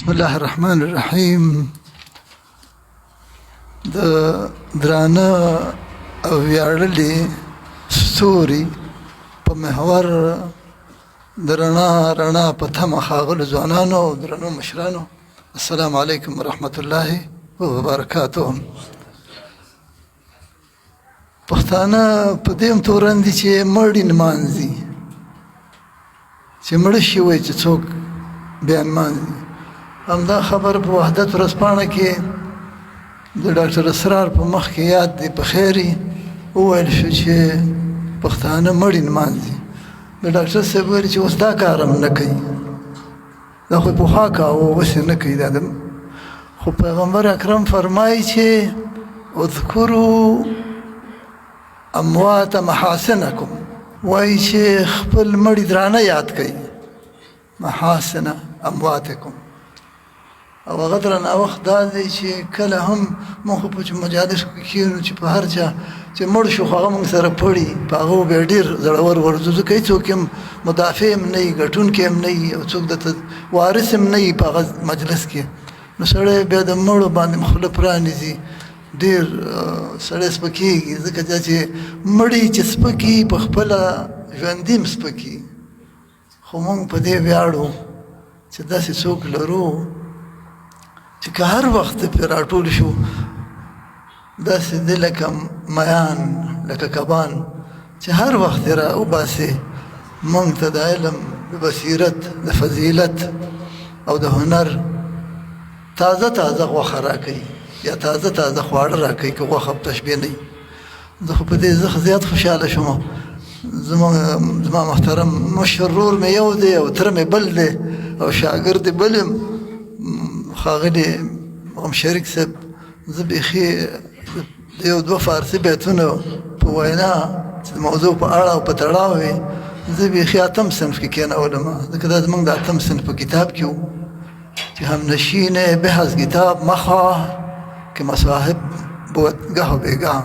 بسم الله الرحمن الرحیم. د درانه او ویاړلي ستوري په محور د رڼا په تمه ښاغلو ځوانانو او درنو مشرانو، السلام علیکم ورحمت الله وبرکاته. پښتانه په دې تورن دي چې مړی نمانځي، چې مړ شي وایي چې څوک بیا نمانځي. همدا خبر په وحدت ورځپاڼه کې د ډاکټر اسرار په مخ کې یاد دی په خیري وویل شو چې پښتانه مړی نمانځي. د ډاکټر صاحب ویل چې اوس دا کار هم نه کوي، دا خو پخوا کاوه اوس یې نه کوي. دا خو پیغمبر اکرم فرمایي چې اذکروا اموات محاسنکم، وایي چې خپل مړي درانه یاد کوي، محاسن امواتکم. او هغه درنه وخت دا دی چې کله هم موږ په مجالسو کې کښېنو چې په هر چا چې مړ شو خو هغه موږ سره پړي، په هغه بیا ډېر زړور ورځو کوي. څوک هم مدافع هم نه وي، ګټونکی هم نه وي، او څوک د وارث هم نه وي په هغه مجلس کې. نو سړی بیا د مړو باندې خوله پرانیزي، ډېر سړی سپکېږي، ځکه دا چې مړي چې سپکي په خپله ژوندي هم سپکي. خو موږ په دې ویاړو چې داسې څوک لرو چې که هر وخت پرې راټول شو داسې دی لکه میان، لکه کبان، چې هر وخت یې را وباسې موږ ته د علم، د بصیرت، د فضیلت او د هنر تازه غوښه راکوي، یا تازه خواړه راکوي، که غوښه په تشبیه نه وي. زه خو په دې زیات خوشحاله شوم. زما محترم مشر ورور مې یو دی او تره مې بل دی او شاګرد بل یم، ښاغلي غم شریک صاحب. زه بیخي د یو دوه فارسي بیتونه په وینا چې د موضوع په اړه او په تړاو وي، زه بیخي اتم صنف کې کېنولم، ځکه دا زموږ د اتم صنف په کتاب کې و چې همنشین به از کتاب مخواه که مصاحب بود گه و بیگاه.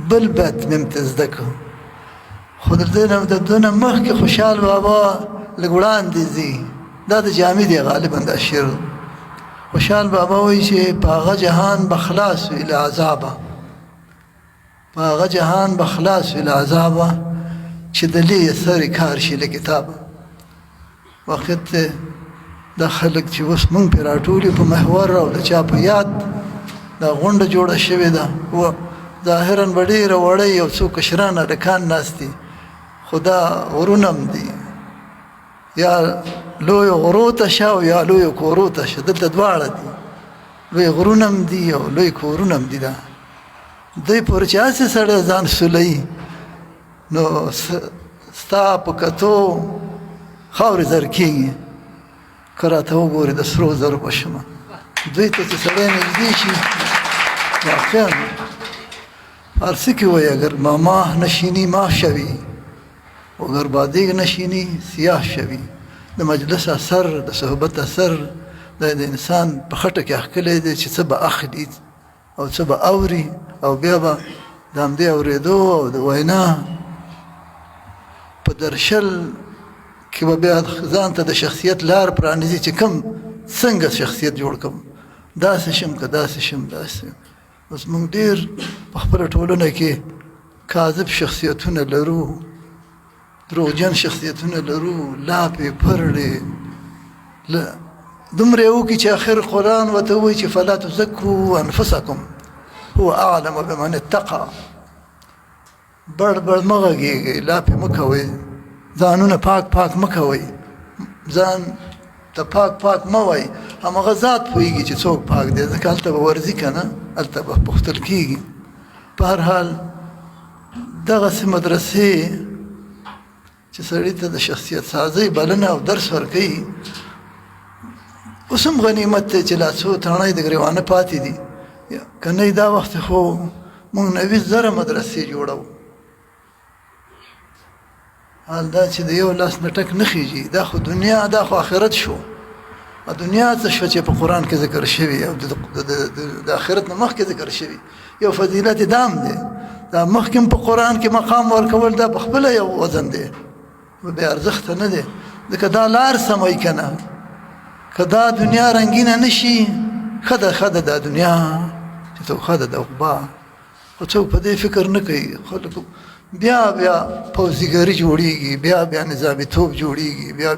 بل بیت مې ته زده کړو، خو د دې نه مخکې خوشحال بابا لږ وړاندې ځي. دا د جامع دی غالبا دا شعر. خوشحال بابا وایي چې په هغه جهان به خلاص وي له عذابه، په هغه جهان به خلاص وي له عذابه، چې د لې سرې کار شي له کتابه. وخت دا خلک چې اوس موږ پرې راټول یو په محور او د چا په یاد دا غونډه جوړه شوې ده، ظاهرا به ډېره وړۍ یو څو کشران هلکان ناست دي، خو دا غرونه هم دي، یا لویو غرو ته شه او یا لویو کورو ته شه، دلته دواړه دي، لوی غرونه هم دي او لوی کورونه هم دي. دا دوی پورې چې هسې سړی ځان سولوي نو ستا په کتو خاورې زر کېږي. که راته وګورې د سرو زرو په شمه دوی ته چې سړی نږدې شي، واقعا فارسی کې وایي اگر ماه نشینی ماه شوی، اگر بادیگ نشینی سیاه شوی. د مجلس اثر، د صحبت اثر د انسان په خټه کې اخکلی دی چې څه به اخلي او څه به اوري، او بیا به د همدې اورېدو او د وینا په درشل کې به بیا ځان ته د شخصیت لار پرانیزي چې کوم څنګه شخصیت جوړ کړم، داسې شم که داسې شم داسې. اوس موږ ډېر په خپله ټولنه کې کاذب شخصیتونه لرو، دروغجن شخصیتونه لرو، لاپې پرړې دومره یې وکړي چې آخر قرآن ورته وایي چې فلا تزکوا انفسکم هو اعلم بمن اتقى. بړ مه غږېږئ، لاپې مه کوئ، ځانونه پاک مه کوئ، ځان ته پاک مه وایي، همغه ذات پوهېږي چې څوک پاک دی، ځکه هلته به ورځي که نه، هلته به پوښتل کېږي. په هر حال دغسې مدرسې چې سړي ته د شخصیت سازۍ بلنه او درس ورکوي، اوس هم غنیمت دی چې لا څو تڼۍ د ګرېوانه پاتې دي. که نه دا وخت خو موږ 90,000 مدرسې جوړو. حال دا چې د یو لاس نه ټک نه خیږي، دا خو دنیا، دا خو آخرت شو. دنیا څه شوه چې په قرآن کې ذکر شوي او د آخرت نه مخکې ذکر شوي. یو فضیلت دام دی، دا مخکې په قرآن کې مقام ورکول دا په خپله یو وزن دی، بې ارزښته نه دی، ځکه دا لار سموي که نه. که دا دنیا رنګینه نشي ښه ده دا دنیا چې څوک ښه ده د عقبا خو څوک په دې فکر نه کوي خلکو بیا پوځیګري جوړیږي بیا نظامیتوب جوړیږي بیا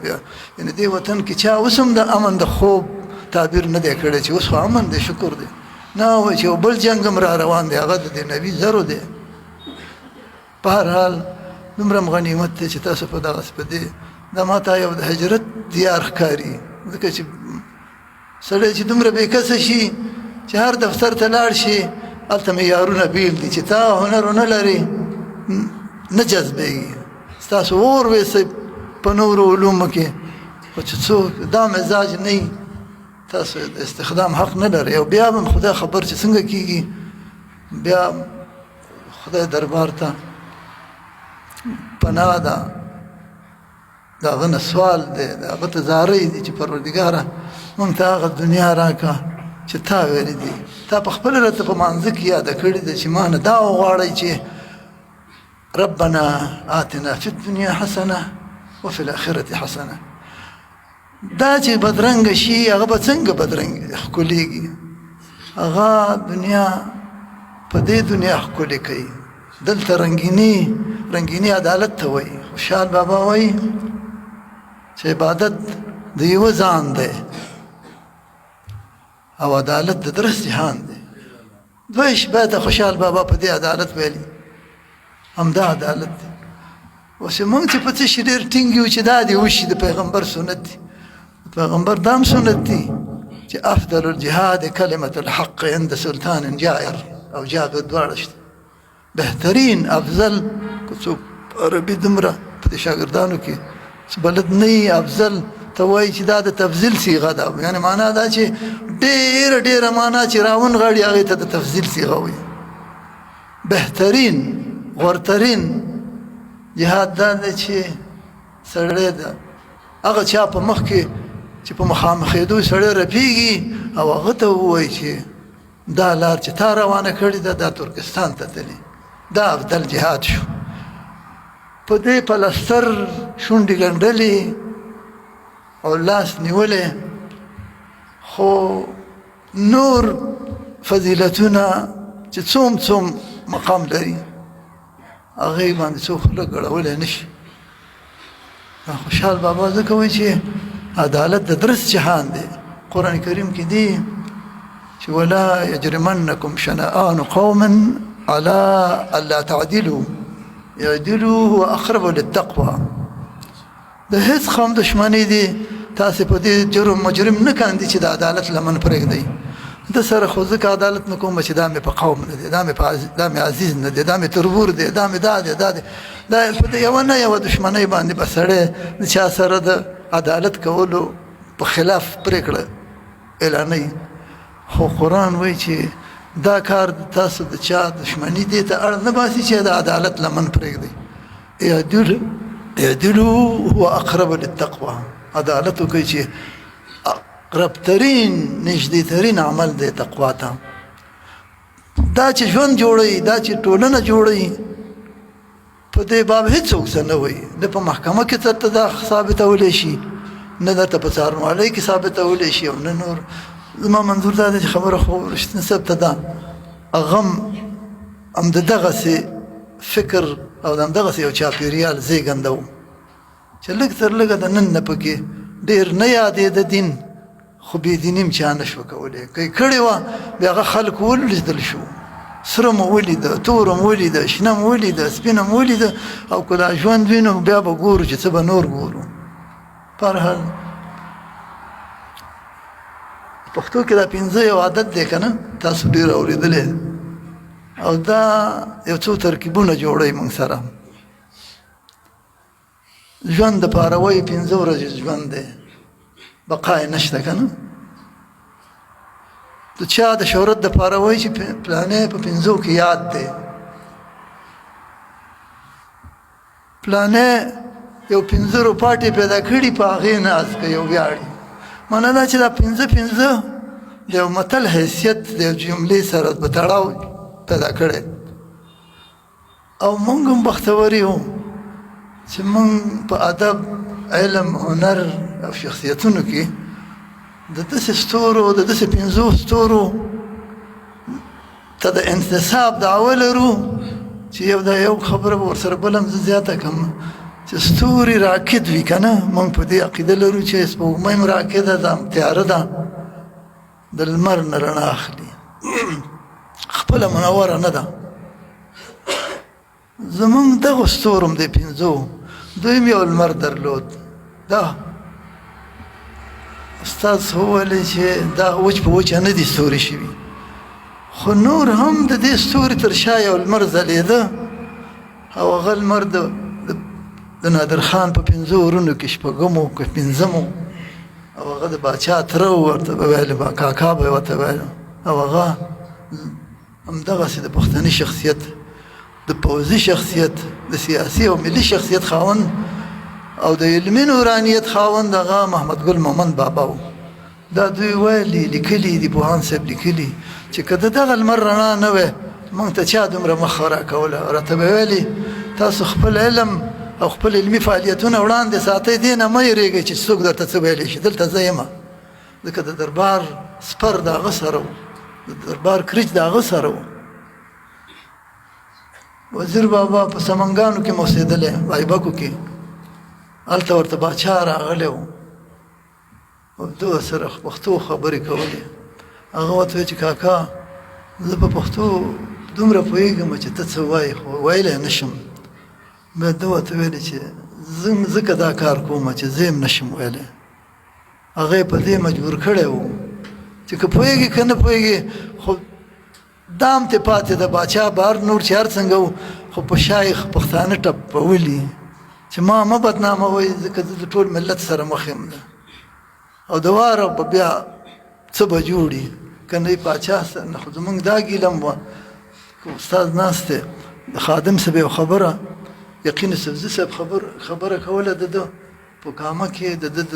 یعنې دې وطن کې چا اوس هم د امن د خوب تعبیر نه دی کړی چې اوس خو امن دی شکر دی نه وایي چې یو بل جنګ هم را روان دی هغه د دې نبي زرو دی په هر حال دومره غنیمت دی چې تاسو په دغسې په دې دا ما ته یو د هجرت دیار ښکاري ځکه چې سړی چې دومره بېکسه شي چې هر دفتر ته لاړ شي هلته معیارونه بیل دي چې تا هنر ونه لري نه جذبېږي ستاسو اور ویسئ په نورو علومو کې خو چې څوک دا مزاج نه وي تاسو د استخدام حق نه لرئ او بیا به خدای خبر چې څنګه کېږي بیا خدای دربار ته پناه ده د هغه نه سوال دی د هغه ته زارۍ دي چې پروردګاره موږ ته هغه دنیا راکړه چې تا ویلي دي تا په خپله راته په مانځه کې یاده کړې ده چې ما نه دا وغواړئ چې ربنا آتنا فی الدنیا حسنه وفي الآخرة حسنه دا چې بدرنګه شي هغه به څنګه بدرنګ ښکلېږي هغه دنیا په دې دنیا ښکلې کوي دلته رنګیني عدالت ته وایي خوشحال بابا وایي چې عبادت د یوه ځان دی او عدالت د درست جهان دی دوه شپه خوشحال بابا په دې عدالت ویلي همدا عدالت دی اوس موږ چې په څه شي ډېر ټینګ یو چې دا دې وشي د پیغمبر سنت دی د پیغمبر دام سنت دی چې افضل الجهاد کلمة الحق عند سلطان جائر او جابر دواړه شته بهترین افضل که څوک عربي دومره په دې شاګردانو کې بلد نه افضل ته وایي چې دا د تفضیل صیغه ده یعنې معنا دا چې ډېره معنا چې راون غاړي هغې ته د تفضیل صیغه وایي بهترین غورترین جهاد دا دی چې سړی د هغه چا په مخ کې چې په مخامخېدو سړی رپېږي او هغه ته ووایي چې دا لار چې تا روانه کړې ده دا ترکستان ته تلي دا افضل جهاد شو په دې پلستر شونډې ګنډلې او لاس نیولې خو نور فضیلتونه چې څوم مقام لري هغې باندې څوک خوله ګړولی نه شي خوشحال بابا ځکه وایي چې عدالت د درست جهان دی قرآن کریم کې دی چې ولا یجرمنکم شنآن قوم على الا تعدلوا اعدلوا هو اقرب للتقوى د هیڅ قوم دشمني دي تاسې په دې جرم مجرم نه کاندي چې د عدالت لمن پرېږدئ د سره خو ځکه عدالت نه کوم چې دا مې په قوم نه دی دا مې عزیز نه دی دا مې تربور دی دا مې دا دی دا په یوه نه یوه دشمنۍ باندې به سړی د چا سره د عدالت کولو په خلاف پرېکړه اعلانوي خو قرآن وایي چې دا کار تاسو د چا دشمني دې ته اړ نه باسي چې د عدالت لمن پرېږدئ اعدلوا هو اقرب للتقوى عدالت وکړئ چې اقربترین نږدېترین عمل دی تقوا ته دا چې ژوند جوړوي دا چې ټولنه جوړوي په دې باب هېڅوک څه نه وایي نه په محکمه کې درته دا ثابتولی شي نه درته په څارنوالۍ کې ثابتولی شي او نه نور زما منظور دا دی چې خبره خو رښتین صاحب ته ده هغه هم د دغسې فکر او د همدغسې یو چاپېریال زېږنده و چې لږ تر لږه د نن نه پکې ډېر نه یادېده دین خو بېدیني هم چا نه شوه کولی که یې کړې وه بیا هغه خلک ولیدل شو سره مو ولیده توره مو ولیده شنه مو ولیده سپینه مو ولیده او که دا ژوند وینو بیا به ګورو چې څه به نور ګورو په هر حال پښتو کې دا پنځه یو عادت دی که نه تاسو ډېر اورېدلی او دا یو څو ترکیبونه جوړوي موږ سره ژوند دپاره وایي پنځه ورځې ژوند دی بقا یې نشته که نه د چا د شهرت دپاره وایي چې پلانې په پنځو کې یاد دی پلانې یو پنځه روپاټې پیدا کړي په هغې ناز کوي او ویاړي معنا دا چې دا پنځه د یو متل حیثیت د یو جملې سره په تړاو پیدا کړی او موږ هم بختور یو چې موږ په ادب علم هنر او شخصیتونو کې د داسې ستورو د داسې 5 ستورو ته د انتساب دعوه لرو چې یو خبره به ورسره بله هم زه زیاته کړم چې ستوري راکد وي که نه موږ په دې عقیده لرو چې سپوږمۍ هم راکده ده تیاره ده د لمر نه رڼا اخلي خپله منوره نه ده زمونږ دغه ستورو هم د 5 دوی هم یو لمر درلود دا استاد وویل چې دا وچ په وچه نه دي ستوري شوي خو نور هم د دې ستوري تر شا یو لمر ځلېده او هغه لمر د نادر خان په 5 ورونو کې 6 که 5 او هغه د باچا تره ورته به ویل کاکا به یې ورته ویل او هغه همدغسې د پښتني شخصیت د پوځي شخصیت د سیاسي او ملي شخصیت خاوند او د علمي نورانیت خاوند هغه محمد ګل مومند بابا و دا دوی ویلي لیکلي دي پوهان صاحب لیکلي چې که د دغه لمر رڼا نه وی موږ ته چا دومره مخ راکوله راته به ویلي تاسو خپل علم او خپل علمي فعالیتونه وړاندې ساتئ دې نه مه یېرېږئ چې څوک درته څه ویلی شي دلته زه یم ځکه د دربار سپر د هغه سره و د دربار کرچ د هغه سره و وزیر بابا په سمنګانو کې مو اوسېدلی بایبکو کې هلته ورته باچا راغلی و او ده سره پښتو خبرې کولې هغه ورته ویل چې کاکا زه په پښتو دومره پوهېږم چې ته څه وایې خو ویلی نه شم بیا ده ورته ویلې چې زه ځکه دا کار کوم چې زه هم نشم ویلی هغه یې په دې مجبور کړی و چې که پوهېږي که نه پوهېږي خو دام ته پاتې د باچا بار نور چې هر څنګه و خو په شایخ پښتانه ټپولي چې ما مه بدناموئ ځکه زه د ټول ملت سره مخ یم ده او د واره به بیا څه به جوړي که نه باچا سره نه خو زمونږ دا ګیلم وه که استاد ناست دی د خادم صاحب یو خبره یقین سبزي صاحب خبره کوله د ده په کامه کې د ده د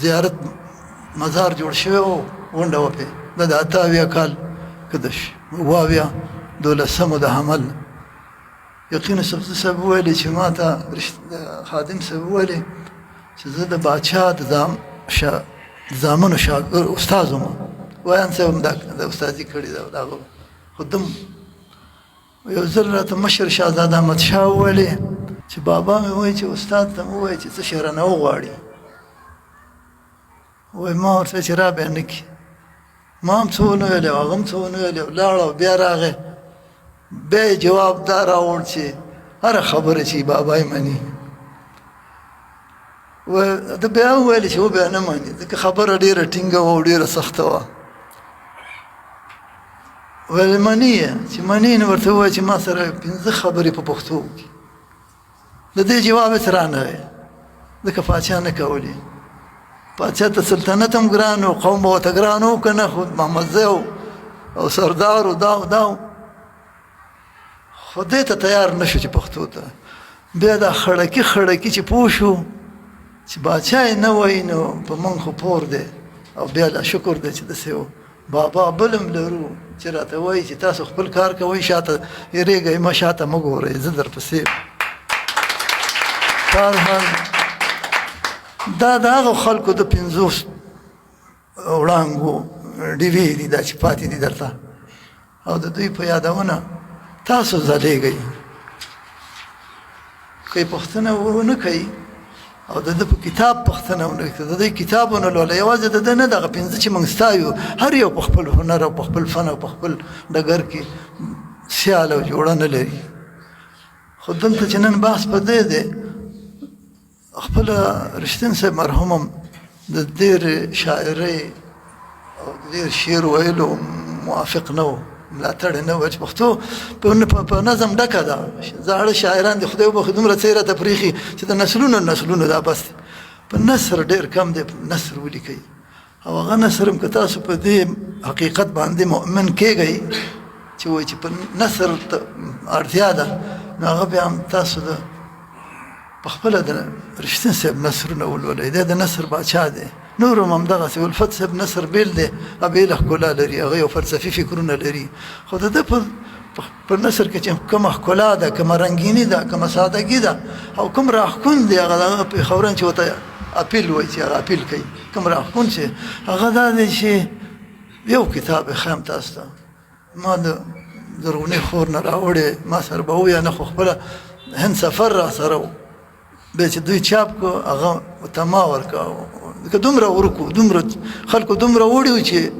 زیارت مزار جوړ شوی و غونډه وه پې د 88 کال که د 12 د حمل یقین سبزي صاحب وویلې چې ما ته خادم صاحب وویلې چې زه د باچا د زامنو استاذ وم ویان صاحب هم د استادي کړې ده د هغه خو دم یو ځل راته مشر شهزاده احمدشاه وویلې چې بابا مې وایي چې استاد ته مې ووایي چې څه شی رانه وغواړي وایي ما ورته چې را بیا نه کړي ما هم څه ونه ویلې هغه هم څه ونه ویلې ولاړ او بیا راغی بیا یې جواب دا راوړ چې هره خبره چې بابا یې مني ده بیا وویلې چې و بیا نه مني ځکه خبره ډېره ټینګه وه او ډېره سخته وه ویل مني یې چې مني نو ورته ووایه چې ما سره 5 خبرې په پښتو وکړي د دې جواب یې رانغی ځکه پاچا نه کولې پاچا ته سلطنت هم ګران و قوم به ورته ګران و که نه خو محمدزی او سردار و دا و دا خو دې ته تیار نه شو چې پښتو ته بیا دا خړکي چې پوه شو چې باچا یې نه وایي نو په موږ خو پور دی او بیا لا شکر دی چې داسې و بابا بل هم لرو چې راته وایي چې تاسو خپل کار کوئ شاته یېرېږئ مه شاته مه ګورئ زه درپسې بهرحال دا د هغو خلکو د 50 وړانګو ډیوې دي دا چې پاتې دي درته او د دوی په یادونه تاسو ځلیږئ که یې پوښتنه ونه کوي او د ده په کتاب پوښتنه ونه کوي د دوی کتاب ونه لوله یوازې د ده نه دغه 5 چې موږ ستایو هر یو په خپل هنر او په خپل فن او په خپل ډګر کې سیال او جوړه نه لري خو دلته چې نن بحث په دې دی خپله رښتین صاحب مرحوم هم د ډېرې شاعرۍ او د ډېر شعر ویلو موافق نه و ملاتړ نه و چې پښتو په نظم ډکه ده زاړه شاعران دي خدای وبخښي دومره څه یې راته پرېښي چې د نسلونو دا بس په نثر ډېر کم دی نثر ولیکئ او هغه نثر هم که تاسو په دې حقیقت باندې مؤمن کېږئ چې وایي چې په نثر اړتیا ده نو هغه بیا هم تاسو د په خپله د رښتین صاحب نثرونه ولولئ دی د نثر باچا دی نور هم همدغسې الفت صاحب نثر بیل دی بیله ښکلا لري هغه یو فلسفي فکرونه لري خو د ده په نثر کې چې کومه ښکلا ده کومه رنګیني ده کومه سادګي ده او کوم راښکون دی هغه پېښورن چې ورته اپیل وایي چې هغه اپیل کوي کوم راښکون چې هغه دا دی چې یو کتاب یې ښیم تاسو ته ما د زرغونې خور نه راوړې ما سره به ووایه نه خو خپله هند سفر را سره و بیا چې دوی چاپ کړو هغه ورته ما ورکړه که دومره ورکو دومره خلکو دومره وړي وو چې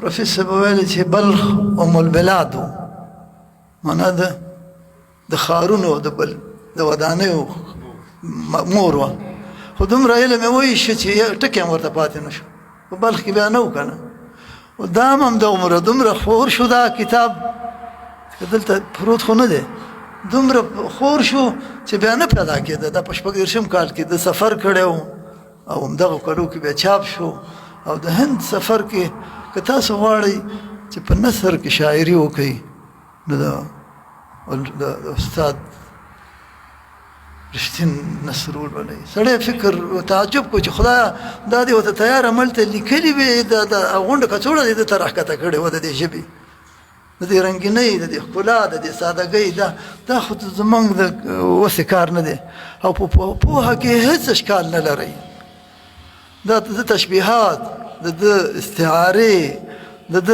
رفیع صاحب ویلي چې بلخ ام البلاد و معنا د ښارونو د ودانیو مور وه خو دومره علم یې وایي چې ټکی هم ورته پاتې نه شو په بلخ کې بیا نه و که نه و دا هم د دومره خور شو دا کتاب که دلته پروت خو نه دی دومره خور شو چې بیا نه پیدا کېده دا په 36 کال کې د سفر کړی و او همدغه کلو کې بیا چاپ شو او د هند سفر کې که تاسو غواړئ چې په نثر کې شاعري وکړئ نو د استاد رښتین نثر ولولئ سړی فکر و تعجب کو چې خدایه دا دې ورته تیار عمل ته لیکلي وې دا غونډه کڅوړه دې ته راښکته کړې وه د دې ژبې د دې رنګینۍ د دې ښکلا د دې سادګۍ دا خو زموږ د وسې کار نه دی او په پوهه کې هېڅ اشکال نه لرئ دا د تشبیهات د استعارې د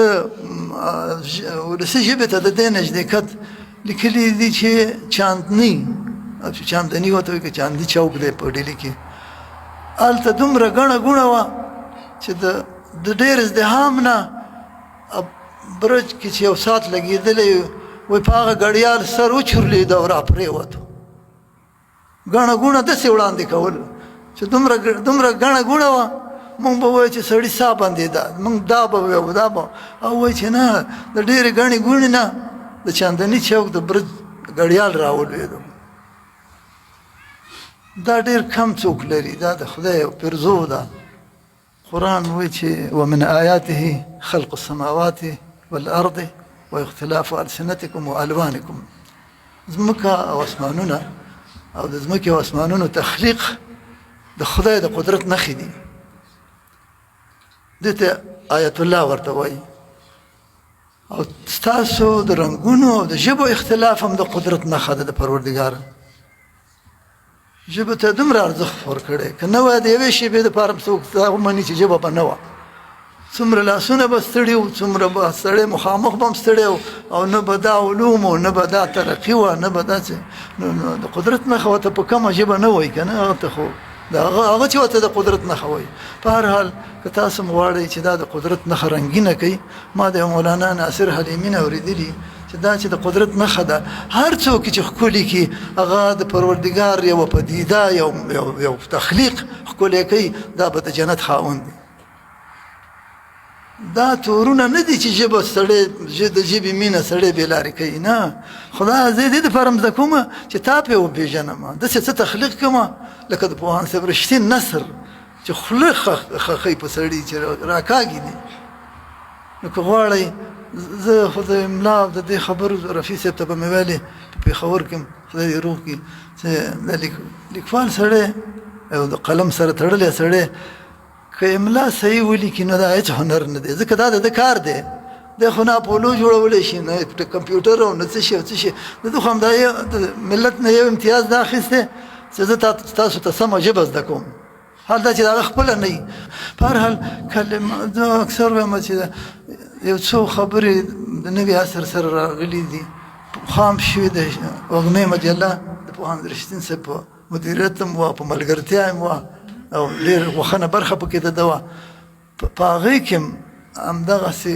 ولسي ژبې ته د دې نږدېکت لیکلي دي چې چاندني چاندني ورته وایي که چاندي چوک دی په ډیلي کې هلته دومره ګڼه ګوڼه وه چې د ډېر ازدحام نه برج کې چې یو ساعت لګېدلی وایي په هغه ګړیال سر وچورلېد او راپرېوتو ګڼه ګوڼه داسې وړاندې کول چې دومره ګڼه ګوڼه وه مونږ به وایو چې سړي ساه بندېده مونږ دا به وایو دا به او وایي چې نه د ډېرې ګڼې ګوڼې نه د چاندني چوک د برج ګړیال راولوېدو دا ډېر کم څوک لري دا د خدای یو پرزو ده قرآن وایي چې ومن آیاته خلق السماوات والارض واختلاف السنتکم والوانکم ځمکه او اسمانونه او د ځمکې او اسمانونو تخلیق د خدای د قدرت نښې دي دې ته آیت الله ورته وایي او ستاسو د رنګونو او د ژبو اختلاف هم د قدرت نښه ده د پروردګار ژبه ته دومره ارزښت ورکړی که نه وای د یوې شېبې دپاره څوک دا ومني چې ژبه به نه وه څومره لاسونه به ستړي وو څومره به سړی مخامخ به هم ستړی و او نه به دا علوم و نه به دا ترقي وه نه به داسې نو د قدرت نښه ورته په کمه ژبه نه وایي که نه هغه ته خو هغه چې ورته د قدرت نښه وایي په هر حال که تاسو م غواړئ چې دا د قدرت نښه رنګینه کوي ما د مولانا ناصر حلیمي نه اورېدلي چې دا چې د قدرت نښه ده هر څوک چې ښکلي کړي هغه د پروردګار یوه پدیده یو تخلیق ښکلی کوي دا به د جنت خاوند دی دا تورونه نه دي چې ژبه سړی د ژبې مینه سړی بېلارې کوي نه خدایه زه دې دپاره مزده کومه چې تا پرې وپېژنمه داسې څه تخلیق کومه لکه د پوهاند صاحب رښتین نثر چې خوله خښئ په سړي چې راکاږي دي نو که غواړئ زه خو د املا د دې خبرو رفیع صاحب ته به مې ویلې په پېښور کې خدای دې روغ کړي چې د لیکوال سړی او د قلم سره تړلی سړی که املا صحیح ولیکي نو دا هېڅ هنر نه دی ځکه دا د ده کار دی دی خو نه اپولو جوړولی شي نه کمپیوټر او نه څه شي او څه شي د خو همدا د ملت نه یو امتیاز دا اخیستی چې زه تاسو ته سمه ژبه زده کوم حال دا چې د هغه خپله نه وي په هر حال زه اکثر وایم چې یو څو خبرې د نوي عصر سره راغلي دي خام شوي د وږمې مجله د پوهاند رښتین صاحب په مدیریت هم وه په ملګرتیا هم وه او ډېر وښنه برخه پکې د ده وه په هغې کې هم همدغسې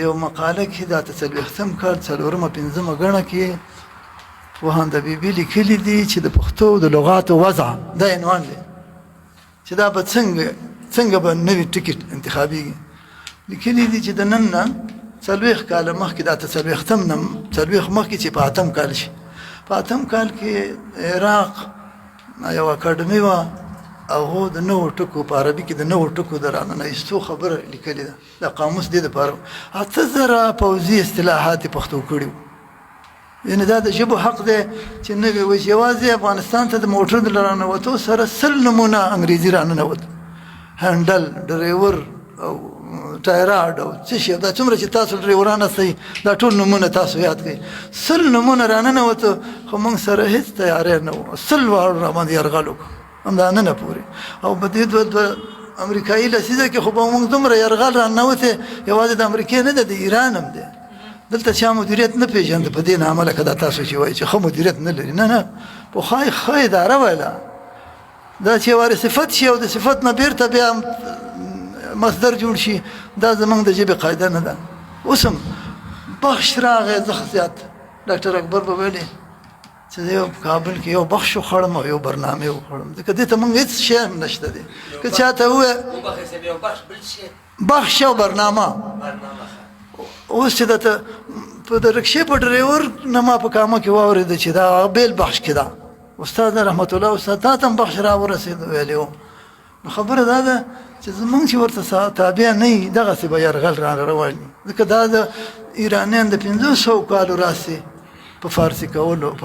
یو مقاله کې دا 40 کال 4مه ګڼه کې پوهاند حبیبي لیکلي دي چې د پښتو د لغاتو وضع دا عنوان دی چې دا به څنګه به نوي ټکي انتخابېږي لیکلي دي چې د نن نه 40 کاله مخکې دا 40 مخکې چې په 8 کال شي په 8 کال کې عراق یو اکاډمي وه او هو د نوو ټکو په عربي کې د نوو ټکو د راننایستو خبره لیکلې ده د قاموس دې دپاره 8000 پوځي اصطلاحات یې پښتو کړي وو یعنې دا د ژبو حق دی چې نوې وایي یوازې افغانستان ته د موټر د راننوتو سره 100 نمونه انګریزي راننوت هنډل ډریور او ټایراډ او څه شي دا څومره چې تاسو ډریوران هستئ دا ټول نومونه تاسو یاد کړئ 100 نمونه راننوته خو موږ سره هېڅ تیاری نه و 100 واړو راباندې یرغل وکړو همدا نن پورې. او په دې دوه امریکایي لسیزه کې خو به موږ دومره یرغل راننوتې، یوازې د امریکې نه ده، د ایران هم دی. دلته چا مدیریت نه پېژانده په دې نامه، لکه دا تاسو چې وایي چې ښه مدیریت نه لري. نه پخوا یې ښه اداره ویله. دا چې وارې صفت شي او د صفت نه بیرته بیا مصدر جوړ شي، دا زمونږ د ژبې قاعده نه ده. اوس هم بخش راغی، زه زیات ډاکټر اکبر به ویلې چې زه یو کابل کې یو بخش وخوړم او یو برنامې وخوړم، ځکه دې ته موږ هېڅ شی هم نشته دی. که چاته ووایه بخش او برنامه، اوس چې درته په د رکشې په ډریور نه ما په کامه کې واورېده چې دا بیل بخش کې ده، استاد رحمت الله استاد تا ته هم بخش را ورسېد ویلې و. نو خبره دا ده چې زمونږ چې ورته تابع نه وي، دغسې به یرغل را روان وي. ځکه دا د ایرانیان د 500 کالو راستې په فارسي کولو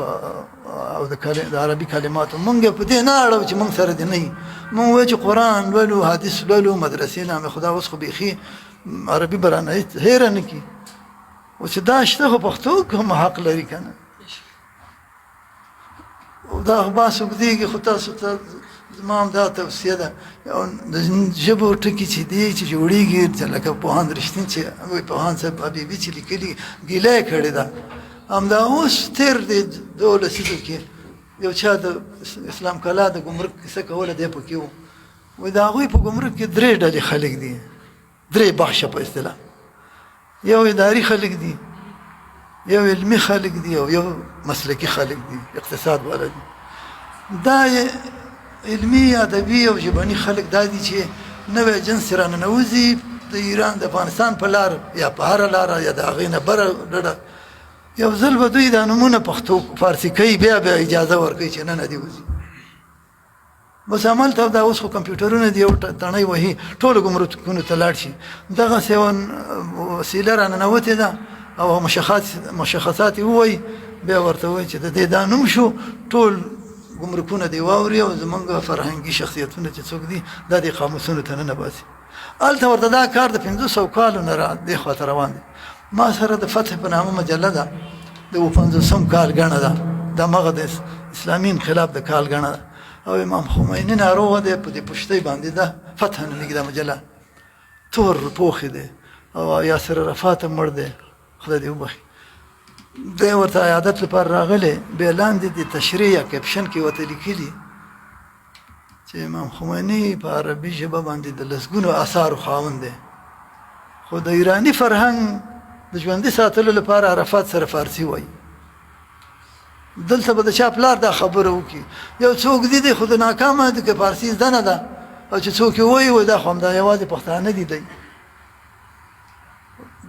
او د عربي کلماتو موږ په دې نه اړو چې موږ سره دې نه وي. موږ وایو چې قرآن لولو، حدیث لولو، مدرسې نامې خدا اوس خو بیخي عربي به رانه هېره نه کړي. او چې دا شته خو پښتو کې هم حق لري که نه. دا بحث اوږدېږي، خو تاسو ته زما هم دا توصیه ده، د ژبو ټکي چې دي چې جوړېږي، لکه پوهاند رښتین چې پوهاند صاحب حبیبي چې لیکلي ګیله یې کړې ده، همدا اوس تېر دی 2 لسیزو کې یو چا د اسلام کلا د ګمرک کیسه کوله، دی پکې و. وایي د هغوی په ګمرک کې 3 ډلې خلک دي، 3 بخشه په اصطلاح. یو اداري خلک دي، یو علمي خلک دي، او یو مسلکي خلک دي، اقتصاد والا دي. دا علمي، ادبي او ژبني خلک دا دي چې نوی جنس راننوځي د ایران د افغانستان په لار، یا په هره لاره، یا د هغې نه بره ډډه. یو ځل به دوی دا نومونه پښتو فارسي کوي، بیا اجازه ورکوي چې نه نه دې وځي. بس عمل ته دا اوس خو کمپیوټرونه دي، یو تڼۍ وهي ټولو ګمرکونو ته لاړ شي. دغسې یوه وسیله راننوتې ده او مشخصات یې ووایي، بیا ورته وایي چې د دې دا نوم شو، ټول ګمرکونه دې واوري او زمونږ فرهنګي شخصیتونه چې څوک دي دا دې قاموسونو ته ننباسي. هلته ورته دا کار د 500 کالو نه دې خواته روان دی. ما سره د فتح په نامه مجله ده، د 50 کال ګڼه ده، د همغه د اسلامي انقلاب د کال ګڼه ده. او امام خمیني ناروغه دی، په دې پشتۍ باندې ده فتح نومېږي دا مجله، تور پوخې دی. او یاسر عرفات هم مړ دی، خدای دې وبخي. دی ورته عیادت لپاره راغلی، بیا لاندې د تشریح یا کیپشن کې ورته لیکلي چې امام خمیني په عربي ژبه باندې د لسګونو اثارو خاوند دی، خو د ایراني فرهنګ د ژوندي ساتلو لپاره عرفات سره فارسي وایي. دلته به د چا پلار دا خبره وکړي، یو څوک دی خو د ناکامه دی که فارسي زده نه ده، او چې څوک یې وایي دا خو همدا یوازې پښتانه دي. دی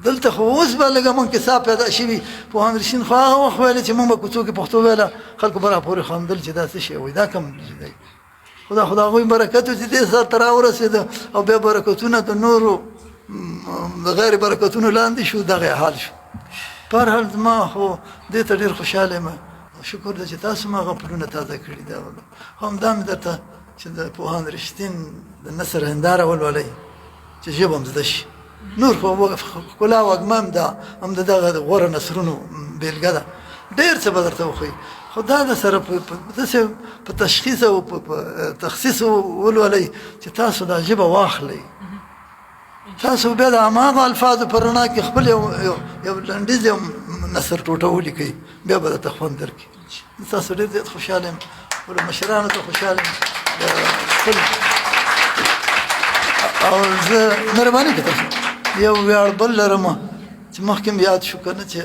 دلته خو اوس به لږه منکساب پیدا شوي. پوهاند رشید خو هغه وخت ویله چې مونږ به کوڅو کې پښتو ویله، خلکو به راپورې خندل چې دا څه شی وایي، دا کوم دی. خو د هغوی برکت و چې دې سر ته راورسېده، او بیا برکتونه د نورو د غیر برکتونو لاندې شو، دغه حال شو. په هر حال زما خو دې ته ډېر خوشحاله یم. شکر ده چې تاسو ما غفلونه تازه کړي. دا خو همدا مې درته چې د پوهاند رښتین د نثر هنداره ولولئ چې ژبه هم زده شي. نور خو ښکلا وږمه هم ده، هم د دغه غوره نثرونو بېلګه ده. ډېر څه به درته وښایي، خو دا د سره داسې په تشخیص او په تخصیص ولولئ چې تاسو دا ژبه واخلئ. تاسو بیا د هماغو الفاظو په رڼا کې خپل یو لنډیز یو نثر ټوټه ولیکئ، بیا به درته خوند درکړي. تاسو ډېر زیات خوشحاله یم، ټولو مشرانو ته خوشحاله یم. او زه مهرباني که تاسو یو ویاړ بل لرم چې مخکې مې یاد شو که نه، چې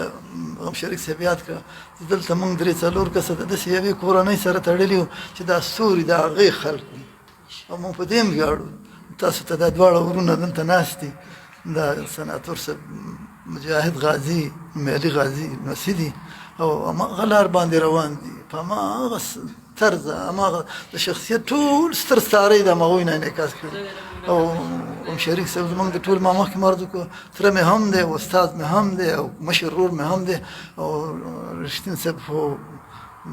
غم شریک صاحب یاد کړه چې دلته موږ 3-4 کسه د داسې یوې کورنۍ سره تړلي وو چې دا ستوري د هغې خلک دي، او موږ په دې هم ویاړو. تاسو ته دا دواړه ورونه دلته ناست دي، دا سناتور صاحب مجاهد غازي، مالي غازي نوسي دي، او هماغه لار باندې روان دي، په هماغه طرز هماغه د شخصیت ټول ستر ستارې د همغوی نه انعکاس کړي. او غم شریک صاحب زموږ د ټول ما مخکې مې عرض وکړو، تره مې هم دی، استاد مې هم دی، او مشر ورور مې هم دی، او رښتین صاحب خو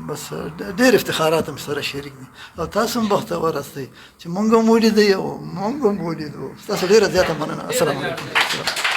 بس ډېر افتخارات هم سره شریک دي. او تاسو هم بختور یاستئ چې مونږ هم ولیدئ او مونږ هم ولیدو. تاسو ډېره زیاته مننه. السلام علیکم.